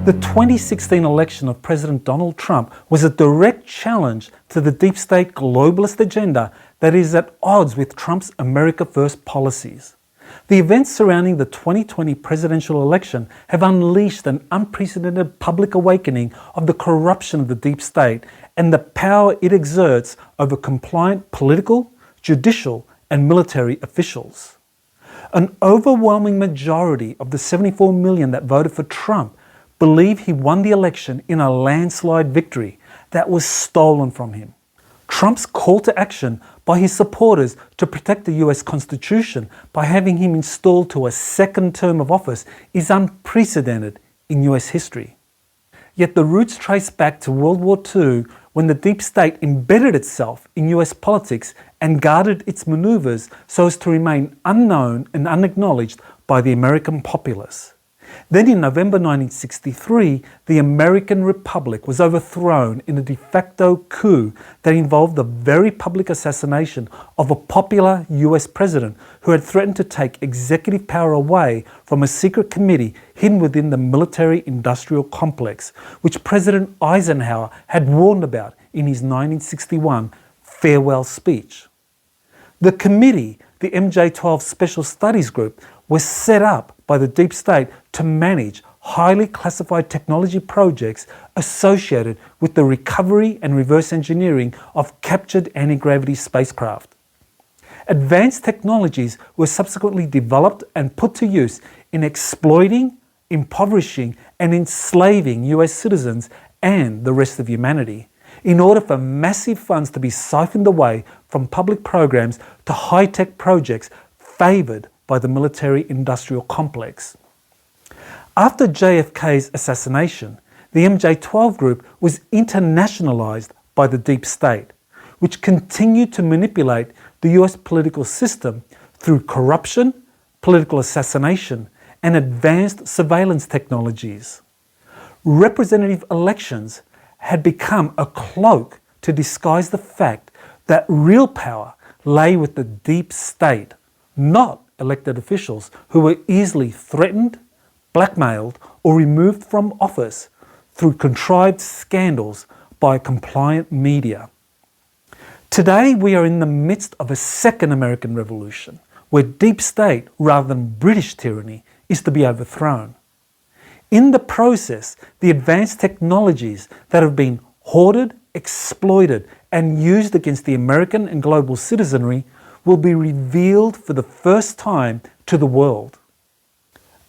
The 2016 election of President Donald Trump was a direct challenge to the deep state globalist agenda that is at odds with Trump's America First policies. The events surrounding the 2020 presidential election have unleashed an unprecedented public awakening of the corruption of the deep state and the power it exerts over compliant political, judicial, and military officials. An overwhelming majority of the 74 million that voted for Trump believe he won the election in a landslide victory that was stolen from him. Trump's call to action by his supporters to protect the US Constitution by having him installed to a second term of office is unprecedented in US history. Yet the roots trace back to World War II, when the deep state embedded itself in US politics and guarded its maneuvers so as to remain unknown and unacknowledged by the American populace. Then in November 1963, the American Republic was overthrown in a de facto coup that involved the very public assassination of a popular US president who had threatened to take executive power away from a secret committee hidden within the military-industrial complex, which President Eisenhower had warned about in his 1961 farewell speech. The committee, the MJ-12 Special Studies Group, was set up by the deep state to manage highly classified technology projects associated with the recovery and reverse engineering of captured anti-gravity spacecraft. Advanced technologies were subsequently developed and put to use in exploiting, impoverishing, and enslaving US citizens and the rest of humanity, in order for massive funds to be siphoned away from public programs to high-tech projects favoured by the military-industrial complex. After JFK's assassination, the MJ-12 group was internationalised by the deep state, which continued to manipulate the US political system through corruption, political assassination, and advanced surveillance technologies. Representative elections had become a cloak to disguise the fact that real power lay with the deep state, not elected officials who were easily threatened, blackmailed, or removed from office through contrived scandals by compliant media. Today we are in the midst of a second American Revolution, where deep state rather than British tyranny is to be overthrown. In the process, the advanced technologies that have been hoarded, exploited, and used against the American and global citizenry will be revealed for the first time to the world.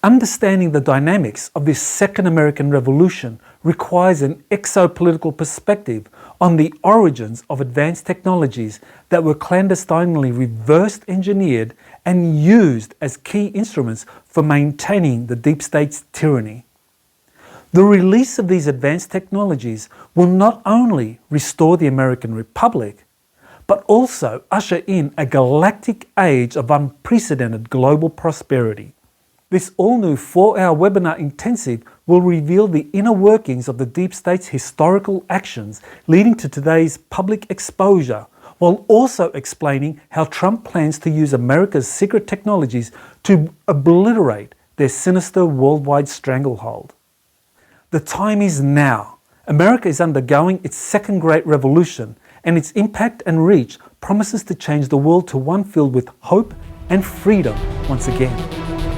Understanding the dynamics of this second American Revolution requires an exopolitical perspective on the origins of advanced technologies that were clandestinely reverse engineered and used as key instruments for maintaining the deep state's tyranny. The release of these advanced technologies will not only restore the American Republic, but also usher in a galactic age of unprecedented global prosperity. This all-new 4-hour webinar intensive will reveal the inner workings of the deep state's historical actions leading to today's public exposure, while also explaining how Trump plans to use America's secret technologies to obliterate their sinister worldwide stranglehold. The time is now. America is undergoing its second great revolution, and its impact and reach promises to change the world to one filled with hope and freedom once again.